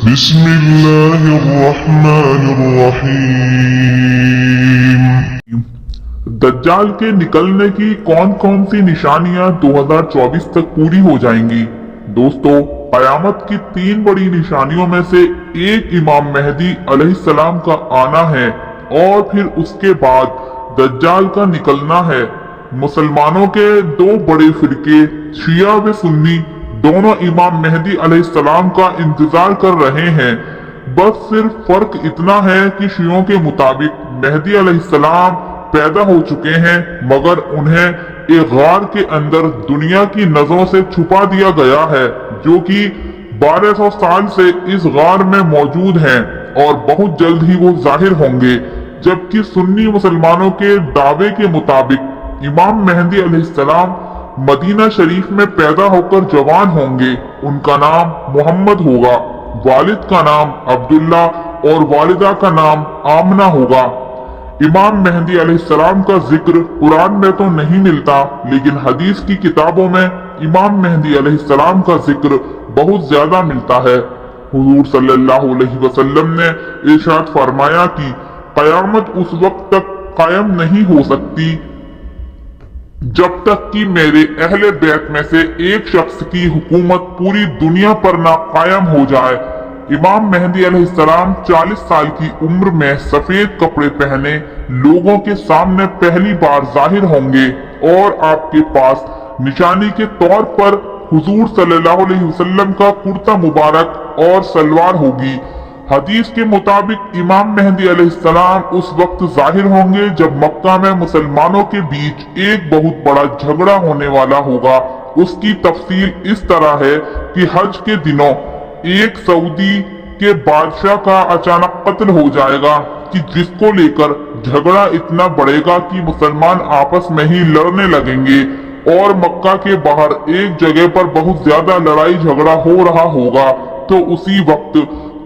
بسم اللہ الرحمن الرحیم۔ دجال کے نکلنے کی کون کون سی نشانیاں 2024 تک پوری ہو جائیں گی؟ دوستو، قیامت کی 3 بڑی نشانیوں میں سے ایک امام مہدی علیہ السلام کا آنا ہے اور پھر اس کے بعد دجال کا نکلنا ہے۔ مسلمانوں کے 2 بڑے فرقے شیعہ و سنی دونوں امام مہدی علیہ السلام کا انتظار کر رہے ہیں۔ بس صرف فرق اتنا ہے کہ شیعوں کے مطابق مہدی علیہ السلام پیدا ہو چکے ہیں، مگر انہیں ایک غار کے اندر دنیا کی نظروں سے چھپا دیا گیا ہے، جو کہ 1200 سال سے اس غار میں موجود ہیں اور بہت جلد ہی وہ ظاہر ہوں گے۔ جبکہ سنی مسلمانوں کے دعوے کے مطابق امام مہدی علیہ السلام مدینہ شریف میں پیدا ہو کر جوان ہوں گے۔ ان کا نام محمد ہوگا، والد کا نام عبداللہ اور والدہ کا نام آمنہ ہوگا۔ امام مہدی علیہ السلام کا ذکر قرآن میں تو نہیں ملتا، لیکن حدیث کی کتابوں میں امام مہدی علیہ السلام کا ذکر بہت زیادہ ملتا ہے۔ حضور صلی اللہ علیہ وسلم نے ارشاد فرمایا کہ قیامت اس وقت تک قائم نہیں ہو سکتی جب تک کہ میرے اہل بیت میں سے ایک شخص کی حکومت پوری دنیا پر نہ قائم ہو جائے۔ امام مہدی علیہ السلام 40 سال کی عمر میں سفید کپڑے پہنے لوگوں کے سامنے پہلی بار ظاہر ہوں گے اور آپ کے پاس نشانی کے طور پر حضور صلی اللہ علیہ وسلم کا کرتا مبارک اور سلوار ہوگی۔ حدیث کے مطابق امام مہدی علیہ السلام اس وقت ظاہر ہوں گے جب مکہ میں مسلمانوں کے بیچ ایک بہت بڑا جھگڑا ہونے والا ہوگا۔ اس کی تفصیل اس طرح ہے کہ حج کے دنوں ایک سعودی کے بادشاہ کا اچانک قتل ہو جائے گا کہ جس کو لے کر جھگڑا اتنا بڑھے گا کہ مسلمان آپس میں ہی لڑنے لگیں گے اور مکہ کے باہر ایک جگہ پر بہت زیادہ لڑائی جھگڑا ہو رہا ہوگا۔ تو اسی وقت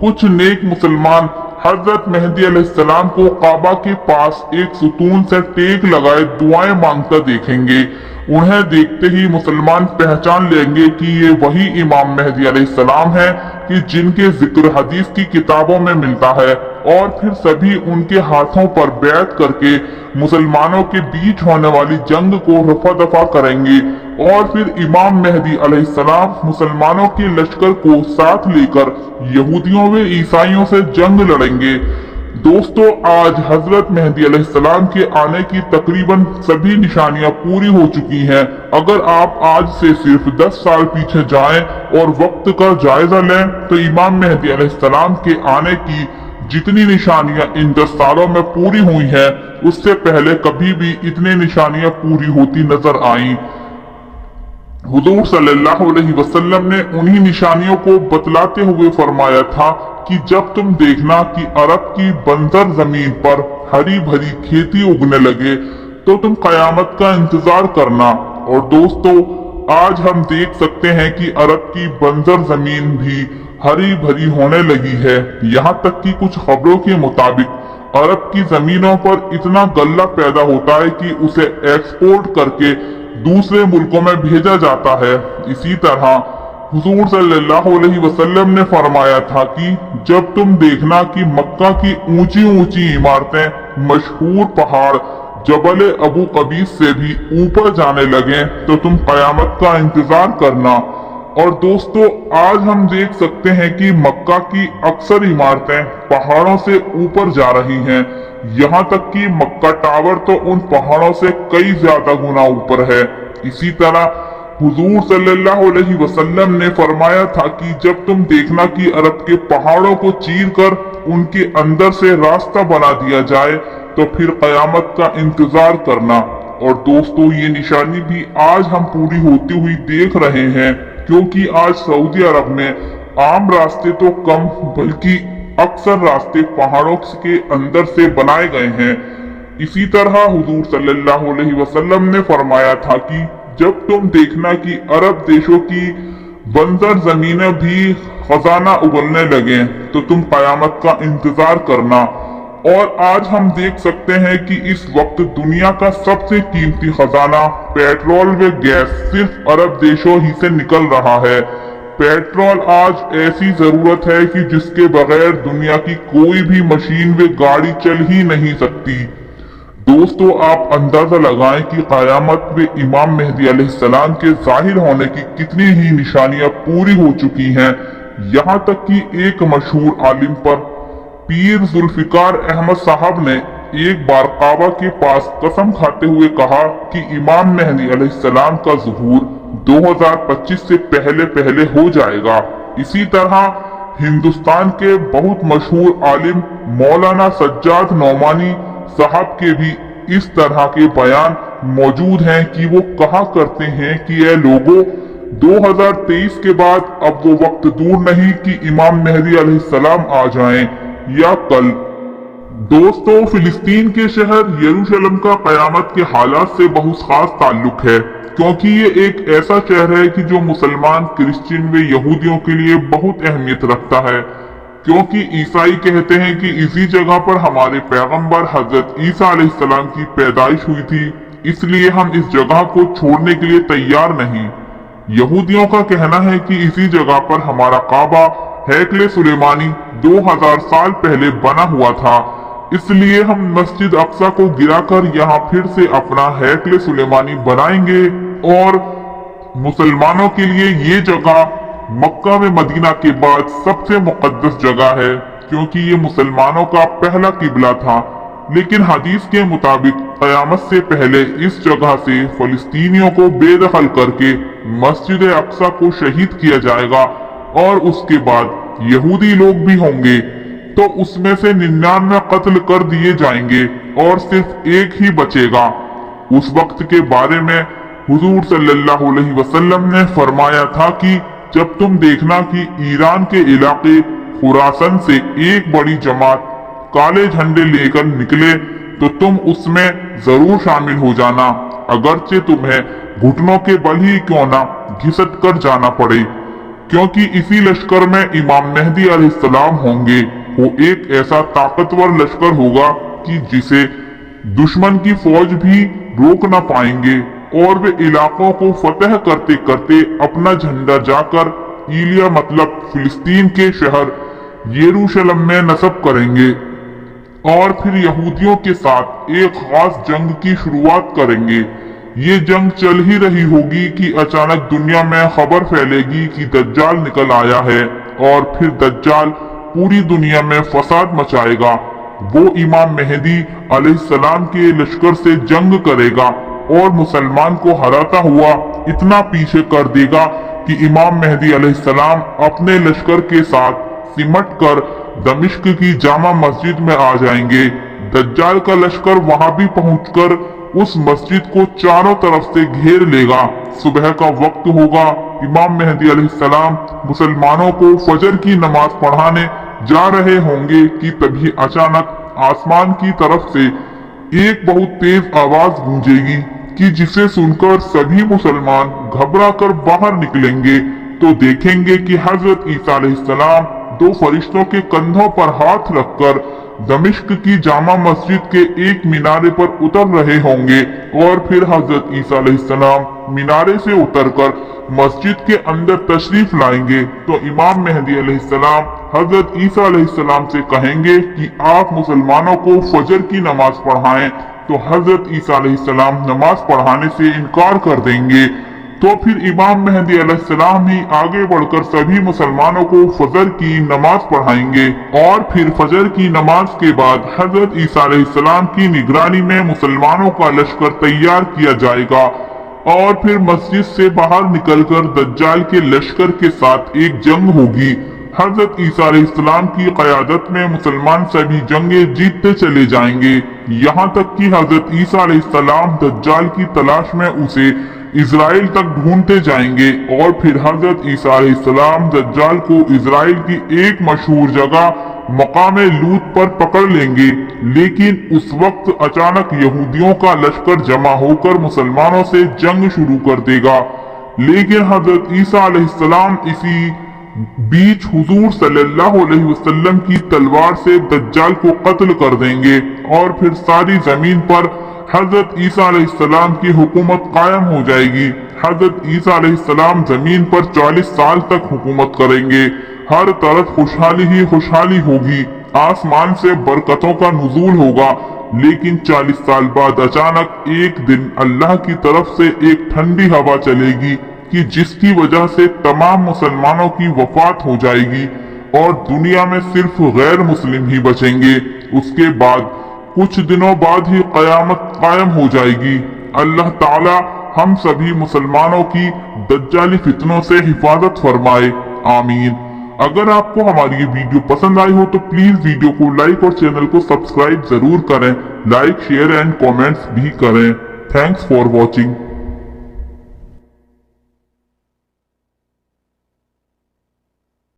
کچھ نیک مسلمان حضرت مہدی علیہ السلام کو کعبہ کے پاس ایک ستون سے ٹیک لگائے دعائیں مانگتا دیکھیں گے۔ انہیں دیکھتے ہی مسلمان پہچان لیں گے کہ یہ وہی امام مہدی علیہ السلام ہے کہ جن کے ذکر حدیث کی کتابوں میں ملتا ہے، اور پھر سبھی ان کے ہاتھوں پر بیعت کر کے مسلمانوں کے بیچ ہونے والی جنگ کو رفع دفع کریں گے، اور پھر امام مہدی علیہ السلام مسلمانوں کے لشکر کو ساتھ لے کر یہودیوں و عیسائیوں سے جنگ لڑیں گے۔ دوستو، آج حضرت مہدی علیہ السلام کے آنے کی تقریباً سبھی نشانیاں پوری ہو چکی ہیں۔ اگر آپ آج سے صرف 10 سال پیچھے جائیں اور وقت کا جائزہ لیں تو امام مہدی علیہ السلام کے آنے کی جتنی نشانیاں ان 10 سالوں میں پوری ہوئی ہیں، اس سے پہلے کبھی بھی اتنی نشانیاں پوری ہوتی نظر آئیں۔ حضور صلی اللہ علیہ وسلم نے انہی نشانیوں کو بتلاتے ہوئے فرمایا تھا کہ جب تم دیکھنا کہ عرب کی بنجر زمین پر ہری بھری کھیتی اگنے لگے تو تم قیامت کا انتظار کرنا۔ اور دوستو، آج ہم دیکھ سکتے ہیں کہ عرب کی بنجر زمین بھی ہری بھری ہونے لگی ہے۔ یہاں تک کہ کچھ خبروں کے مطابق عرب کی زمینوں پر اتنا غلہ پیدا ہوتا ہے کہ اسے ایکسپورٹ کر کے دوسرے ملکوں میں بھیجا جاتا ہے۔ اسی طرح حضور صلی اللہ علیہ وسلم نے فرمایا تھا کہ جب تم دیکھنا کہ مکہ کی اونچی اونچی عمارتیں مشہور پہاڑ جبل ابو قبیس سے بھی اوپر جانے لگیں تو تم قیامت کا انتظار کرنا۔ اور دوستو، آج ہم دیکھ سکتے ہیں کہ مکہ کی اکثر عمارتیں پہاڑوں سے اوپر جا رہی ہیں، یہاں تک کہ مکہ ٹاور تو ان پہاڑوں سے کئی زیادہ گنا اوپر ہے۔ اسی طرح حضور صلی اللہ علیہ وسلم نے فرمایا تھا کہ جب تم دیکھنا کہ عرب کے پہاڑوں کو چیر کر ان کے اندر سے راستہ بنا دیا جائے تو پھر قیامت کا انتظار کرنا۔ اور دوستو، یہ نشانی بھی آج ہم پوری ہوتی ہوئی دیکھ رہے ہیں، کیونکہ آج سعودی عرب میں عام راستے تو کم بلکہ اکثر راستے پہاڑوں کے اندر سے بنائے گئے ہیں۔ اسی طرح حضور صلی اللہ علیہ وسلم نے فرمایا تھا کہ جب تم دیکھنا کہ عرب دیشوں کی بنجر زمینیں بھی خزانہ اگلنے لگیں تو تم قیامت کا انتظار کرنا۔ اور آج ہم دیکھ سکتے ہیں کہ اس وقت دنیا کا سب سے قیمتی خزانہ پیٹرول و گیس صرف عرب دیشوں ہی سے نکل رہا ہے۔ पेट्रोल आज ऐसी जरूरत है कि जिसके बगैर दुनिया की कोई भी मशीन व गाड़ी चल ही नहीं सकती। दोस्तों, आप अंदाजा लगाएं कि क़यामत में इमाम मेहदी अलैहिस्सलाम के जाहिर होने की कितनी ही निशानियां पूरी हो चुकी हैं। यहाँ तक कि एक मशहूर आलिम पर पीर जुल्फिकार अहमद साहब ने एक बार काबा के पास कसम खाते हुए कहा कि इमाम मेहदी अलैहिस्सलाम का ज़ुहूर 2025 से पहले पहले हो जाएगा। इसी तरह हिंदुस्तान के बहुत मशहूर आलिम मौलाना सज्जाद नौमानी साहब के भी इस तरह के बयान मौजूद हैं कि वो कहा करते हैं कि ये लोगों, 2023 के बाद अब वो वक्त दूर नहीं कि इमाम मेहदी अलैहिस्सलाम आ जाएं या कल। दोस्तों, फिलिस्तीन के शहर यरूशलेम का क़यामत के हालात से बहुत खास ताल्लुक है, क्योंकि ये एक ऐसा शहर है कि जो मुसलमान, क्रिश्चियन व यहूदियों के लिए बहुत अहमियत रखता है, क्योंकि ईसाई कहते हैं कि इसी जगह पर हमारे पैगंबर हजरत ईसा अलैहिस्सलाम की पैदाइश हुई थी, इसलिए हम इस जगह को छोड़ने के लिए तैयार नहीं। यहूदियों का कहना है कि इसी जगह पर हमारा काबा हैकले सुलेमानी 2000 साल पहले बना हुआ था, इसलिए हम मस्जिद अक्सा को गिराकर यहाँ फिर से अपना हैकले सुलेमानी बनाएंगे। और मुसलमानों के लिए ये जगह मक्का व मदीना के बाद सबसे मुकद्दस जगह है, क्योंकि ये मुसलमानों का पहला किबला था। लेकिन हदीस के मुताबिक क़यामत से पहले इस जगह से फलस्तीनियों को बेदखल करके मस्जिद अक्सा को शहीद किया जाएगा, और उसके बाद यहूदी लोग भी होंगे तो उसमें से 99 कत्ल कर दिए जाएंगे और सिर्फ एक ही बचेगा। उस वक्त के बारे में हुजूर सल्लल्लाहु अलैहि वसल्लम ने फरमाया था कि जब तुम देखना कि ईरान के इलाके खुरासन से एक बड़ी जमात काले झंडे लेकर निकले, तो तुम उसमें जरूर शामिल हो जाना, अगरचे तुम्हें घुटनों के बल ही क्यों ना घिसट कर जाना पड़े, क्योंकि इसी लश्कर में इमाम मेहदी अलैहिस्सलाम होंगे। वो एक ऐसा ताकतवर लश्कर होगा कि जिसे दुश्मन की फौज भी रोक न पाएंगे, और वे इलाकों को फतह करते करते अपना झंडा जाकर इलिया मतलब फिलिस्तीन के शहर यरूशलेम में नस्ब करेंगे, और फिर यहूदियों के साथ एक खास जंग की शुरुआत करेंगे। ये जंग चल ही रही होगी कि अचानक दुनिया में खबर फैलेगी कि दज्जाल निकल आया है, और फिर दज्जाल पूरी दुनिया में फसाद मचाएगा। वो इमाम मेहदी अलैहिस्सलाम के लश्कर से जंग करेगा और मुसलमान को हराता हुआ इतना पीछे कर देगा कि इमाम मेहदी अलैहिस्सलाम अपने लश्कर के साथ सिमट कर दमिश्क की जामा मस्जिद में आ जाएंगे। दज्जाल का लश्कर वहां भी पहुंचकर उस मस्जिद को चारों तरफ से घेर लेगा। सुबह का वक्त होगा, इमाम मेहदी अलैहिस्सलाम मुसलमानों को फजर की नमाज पढ़ाने जा रहे होंगे कि तभी अचानक आसमान की तरफ से एक बहुत तेज आवाज गूंजेगी कि जिसे सुनकर सभी मुसलमान घबरा कर बाहर निकलेंगे तो देखेंगे कि हजरत ईसा अलैहिस्सलाम 2 फरिश्तों के कंधों पर हाथ रखकर दमिश्क की जामा मस्जिद के एक मीनारे पर उतर रहे होंगे, और फिर हजरत ईसा अलैहिस्सलाम मीनारे से उतरकर मस्जिद के अंदर तशरीफ लाएंगे। तो इमाम मेहदी अलैहिस्सलाम हजरत ईसा अलैहिस्सलाम से कहेंगे कि आप मुसलमानों को फजर की नमाज पढ़ाएं, तो हजरत ईसा अलैहिस्सलाम नमाज पढ़ाने से इनकार कर देंगे। तो फिर इमाम मेहदी अलैहिस्सलाम ही आगे बढ़कर सभी मुसलमानों को फजर की नमाज पढ़ाएंगे, और फिर फजर की नमाज के बाद हजरत ईसा अलैहिस्सलाम की निगरानी में मुसलमानों का लश्कर तैयार किया जाएगा, और फिर मस्जिद से बाहर निकलकर दज्जाल के लश्कर के साथ एक जंग होगी। हजरत ईसा अलैहिस्सलाम की क़यादत में मुसलमान सभी जंगें जीतते चले जाएंगे, यहाँ तक कि हजरत ईसा अलैहिस्सलाम दज्जाल की तलाश में उसे इजराइल तक ढूंढते जाएंगे, और फिर हजरत ईसा अलैहिस्सलाम दज्जाल को इजराइल की एक मशहूर जगह मकामे लूत पर पकड़ लेंगे। लेकिन उस वक्त अचानक यहूदियों का लश्कर जमा होकर मुसलमानों से जंग शुरू कर देगा। लेकिन हजरत ईसा अलैहिस्सलाम इसी बीच हुजूर सल्लल्लाहु अलैहि वसल्लम की तलवार से दज्जाल को कत्ल कर देंगे, और फिर सारी जमीन पर हजरत ईसा अलैहिस्सलाम की हुकूमत कायम हो जाएगी। हजरत ईसा अलैहिस्सलाम जमीन पर 40 साल तक हुकूमत करेंगे। हर तरफ खुशहाली ही खुशहाली होगी, आसमान से बरकतों का नुज़ूल होगा। लेकिन 40 साल बाद अचानक एक दिन अल्लाह की तरफ से एक ठंडी हवा चलेगी कि जिसकी वजह से तमाम मुसलमानों की वफात हो जाएगी और दुनिया में सिर्फ गैर मुस्लिम ही बचेंगे। उसके बाद कुछ दिनों बाद ही कयामत कायम हो जाएगी। अल्लाह ताला हम सभी मुसलमानों की दज्जाली फितनों से हिफाजत फरमाए, आमीन। अगर आपको हमारी ये वीडियो पसंद आई हो तो प्लीज वीडियो को लाइक और चैनल को सब्सक्राइब जरूर करें। लाइक, शेयर एंड कमेंट्स भी करें। Thanks for watching.